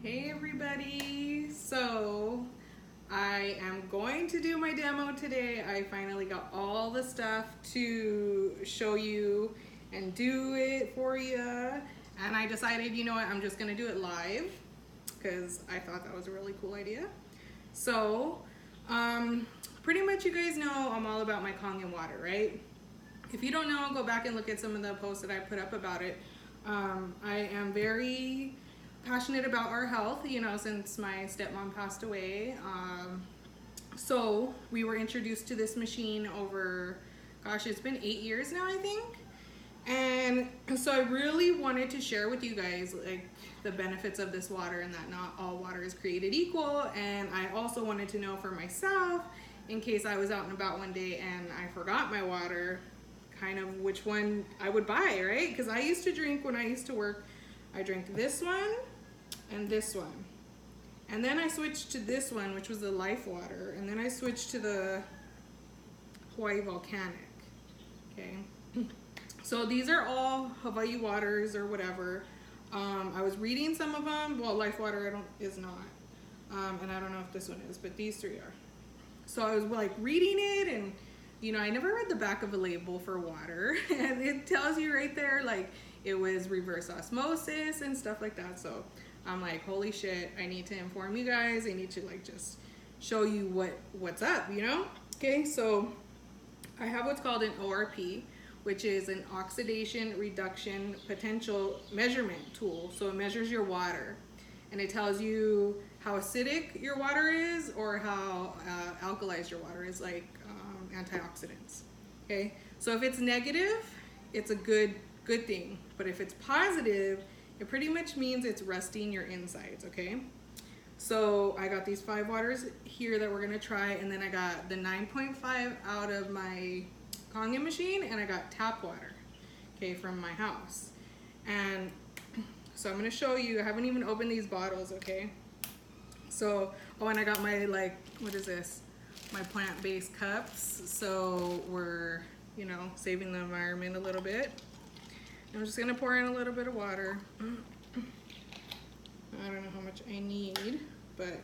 Hey everybody! So I am going to do my demo today. I finally got all the stuff to show you and do it for you. And I decided, you know what, I'm just gonna do it live because I thought that was a really cool idea. So pretty much you guys know I'm all about my Kangen water, right? If you don't know, go back and look at some of the posts that I put up about it. I am very passionate about our health, you know, since my stepmom passed away. So we were introduced to this machine over, gosh, it's been 8 years now, I think. And so I really wanted to share with you guys like the benefits of this water and that not all water is created equal. And I also wanted to know for myself, in case I was out and about one day and I forgot my water, kind of which one I would buy, right? Because I used to drink, when I used to work, I drank this one and this one. And then I switched to this one, which was the Life Water. And then I switched to the Hawai'i Volcanic, okay? So these are all Hawaii waters or whatever. I was reading some of them. Well, Life Water is not. And I don't know if this one is, but these three are. So I was like reading it, and you know, I never read the back of a label for water. And it tells you right there, like, it was reverse osmosis and stuff like that. So I'm like, holy shit, I need to inform you guys. I need to like just show you what's up, you know? Okay, so I have what's called an ORP, which is an oxidation reduction potential measurement tool. So it measures your water and it tells you how acidic your water is or how alkalized your water is, like antioxidants. Okay, so if it's negative, it's a good thing, but if it's positive, it pretty much means it's rusting your insides. Okay, so I got these 5 waters here that we're gonna try, and then I got the 9.5 out of my Kangen machine, and I got tap water, okay, from my house. And so I'm gonna show you. I haven't even opened these bottles, okay? So, oh, and I got my, like, what is this? My plant-based cups. So we're, you know, saving the environment a little bit. I'm just gonna pour in a little bit of water. I don't know how much I need, but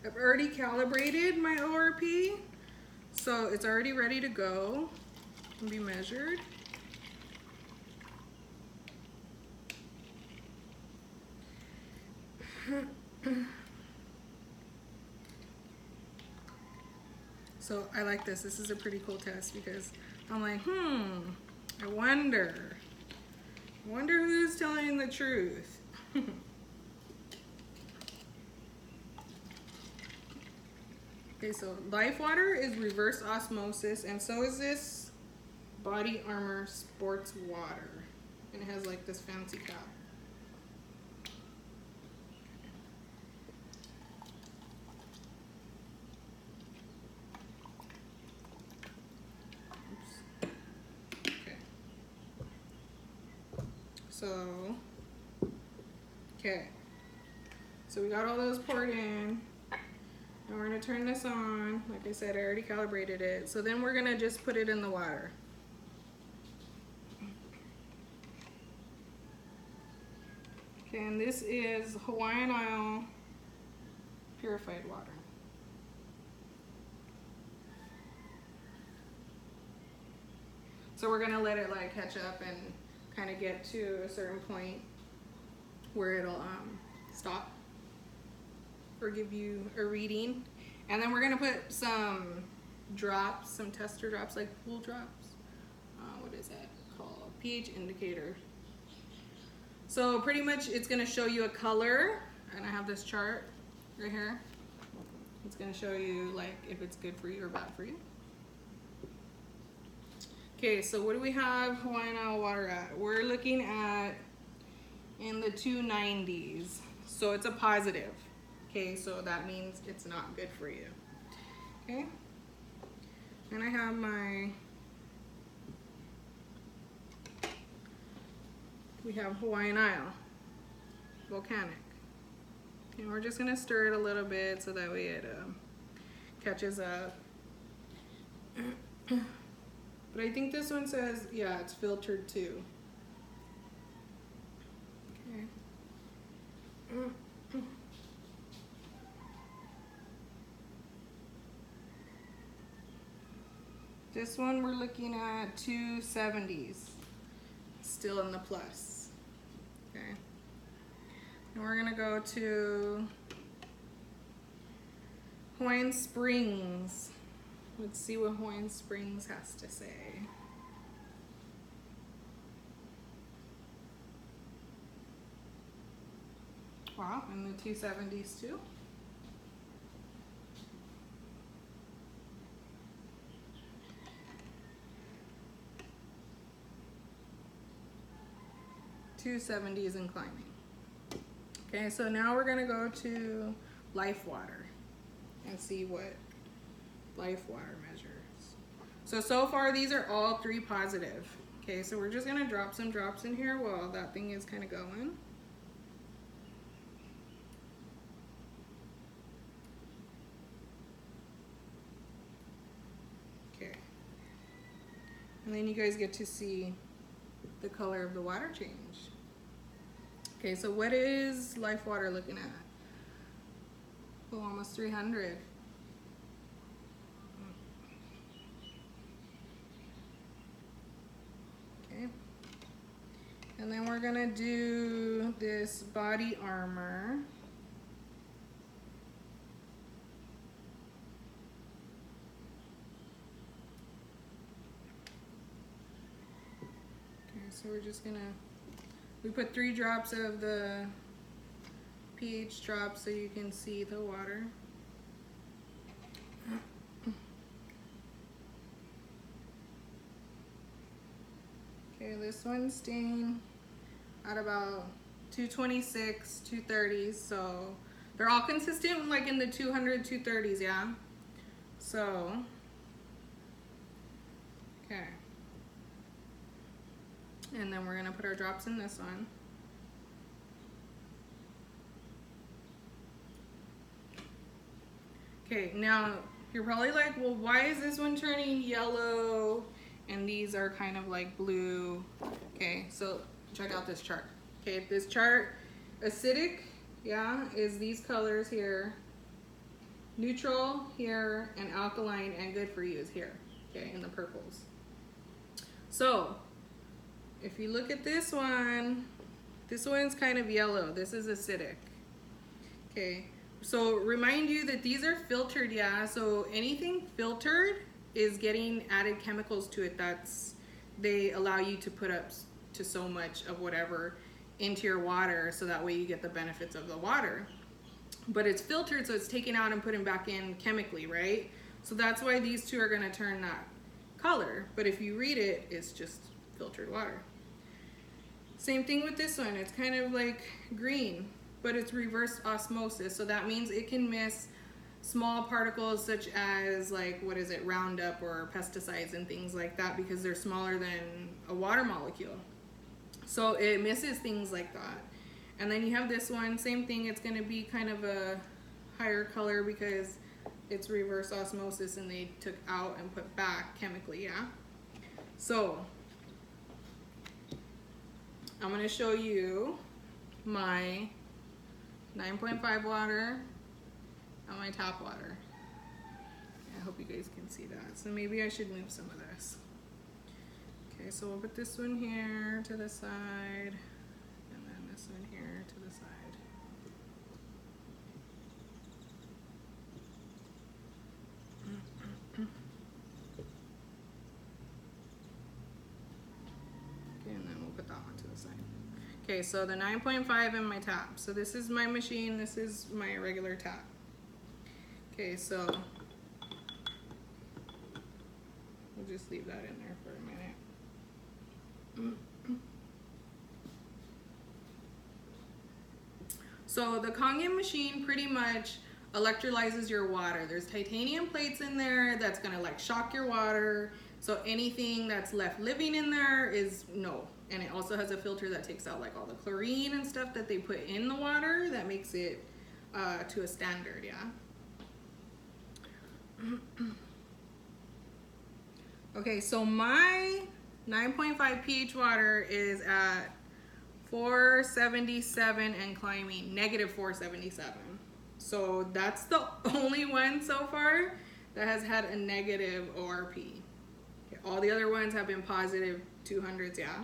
I've already calibrated my ORP, so it's already ready to go and be measured. So I like this. This is a pretty cool test because I'm like, I wonder who's telling the truth. Okay, so Life Water is reverse osmosis, and so is this Body Armor Sports Water. And it has like this fancy cap. So, okay, so we got all those poured in, and we're gonna turn this on. Like I said, I already calibrated it. So then we're gonna just put it in the water. Okay, and this is Hawaiian Isle purified water. So we're gonna let it like catch up and kind of get to a certain point where it'll stop or give you a reading. And then we're gonna put some drops, some tester drops, like pool drops. What is that called? pH indicator. So pretty much it's gonna show you a color, and I have this chart right here. It's gonna show you like if it's good for you or bad for you. Okay, so what do we have Hawaiian Isle water at? We're looking at in the 290s. So it's a positive. Okay, so that means it's not good for you. Okay? And I have we have Hawaiian Isle Volcanic. And we're just gonna stir it a little bit so that way it catches up. But I think this one says, yeah, it's filtered too. Okay. This one we're looking at 270s, still in the plus. Okay. And we're gonna go to Hawaiian Springs. Let's see what Hawaiian Springs has to say. Wow, and the 270s too. $270s and climbing. Okay, so now we're gonna go to Life Water and see what Life Water measures. So far these are all 3 positive. Okay, so we're just gonna drop some drops in here while that thing is kind of going. Okay, and then you guys get to see the color of the water change. Okay, so what is Life Water looking at? Oh, almost 300. Okay, and then we're gonna do this body armor. Okay, so we're just gonna, we put 3 drops of the pH drop so you can see the water. Okay, this one's staying at about 226, 230s, so they're all consistent like in the 200, 230s, yeah? So, okay. And then we're gonna put our drops in this one. Okay, now you're probably like, well, why is this one turning yellow and these are kind of like blue? Okay, so check out this chart. Okay, this chart, acidic, yeah, is these colors here. Neutral here, and alkaline and good for you is here, okay, in the purples. So, if you look at this one's kind of yellow. This is acidic. Okay, so remind you that these are filtered, yeah? So anything filtered is getting added chemicals to it. They allow you to put up to so much of whatever into your water so that way you get the benefits of the water. But it's filtered, so it's taken out and put back in chemically, right? So that's why these two are gonna turn that color. But if you read it, it's just filtered water. Same thing with this one. It's kind of like green, but it's reverse osmosis. So that means it can miss small particles such as like, what is it, Roundup or pesticides and things like that because they're smaller than a water molecule. So it misses things like that. And then you have this one, same thing. It's gonna be kind of a higher color because it's reverse osmosis and they took out and put back chemically, yeah? So I'm gonna show you my 9.5 water and my tap water. I hope you guys can see that. So maybe I should move some of this. Okay, so we'll put this one here to the side, and then this one here to the side. Okay, and then we'll put that one to the side. Okay, so the 9.5 in my tap. So this is my machine, this is my regular tap. Okay, so we'll just leave that in there for a minute. So the Kangen machine pretty much electrolyzes your water. There's titanium plates in there that's gonna like shock your water. So anything that's left living in there is no. And it also has a filter that takes out like all the chlorine and stuff that they put in the water that makes it to a standard, yeah? Okay, so my 9.5 pH water is at 477 and climbing, negative 477. So that's the only one so far that has had a negative ORP. All the other ones have been positive 200s, yeah.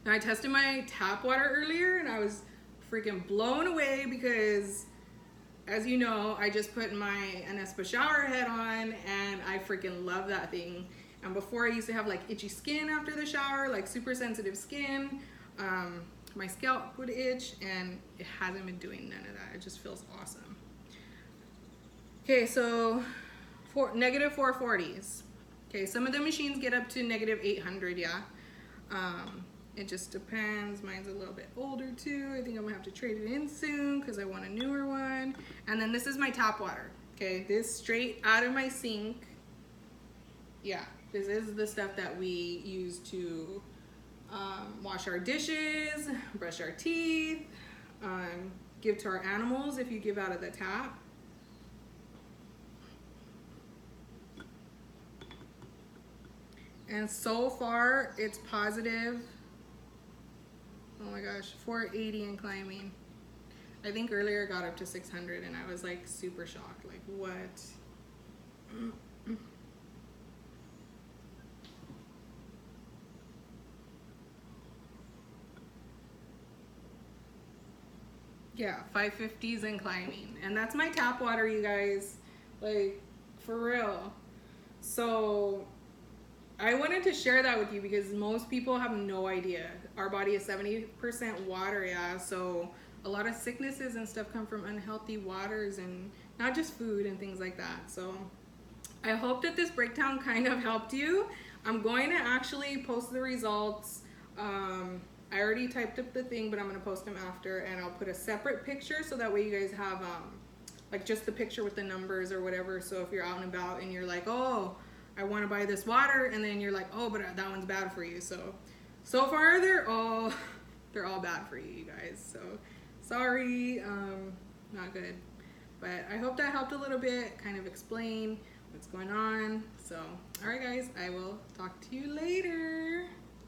Now I tested my tap water earlier and I was freaking blown away because, as you know, I just put my Anespa shower head on and I freaking love that thing. And before I used to have like itchy skin after the shower, like super sensitive skin. My scalp would itch and it hasn't been doing none of that. It just feels awesome. Okay, so negative 440s. Okay, some of the machines get up to negative 800, yeah. It just depends. Mine's a little bit older too. I think I'm gonna have to trade it in soon because I want a newer one. And then this is my tap water. Okay, this straight out of my sink. Yeah, this is the stuff that we use to wash our dishes, brush our teeth, give to our animals if you give out of the tap. And so far it's positive, oh my gosh, 480 and climbing. I think earlier it got up to 600 and I was like super shocked, like what? Yeah, 550s and climbing. And that's my tap water, you guys, like for real. So I wanted to share that with you because most people have no idea. Our body is 70% water, yeah, so a lot of sicknesses and stuff come from unhealthy waters and not just food and things like that. So I hope that this breakdown kind of helped you. I'm going to actually post the results. I already typed up the thing, but I'm going to post them after, and I'll put a separate picture so that way you guys have like just the picture with the numbers or whatever. So if you're out and about and you're like, oh, I want to buy this water, and then you're like, oh, but that one's bad for you. So far they're all bad for you guys. So sorry, not good. But I hope that helped a little bit, kind of explain what's going on. So, all right guys, I will talk to you later.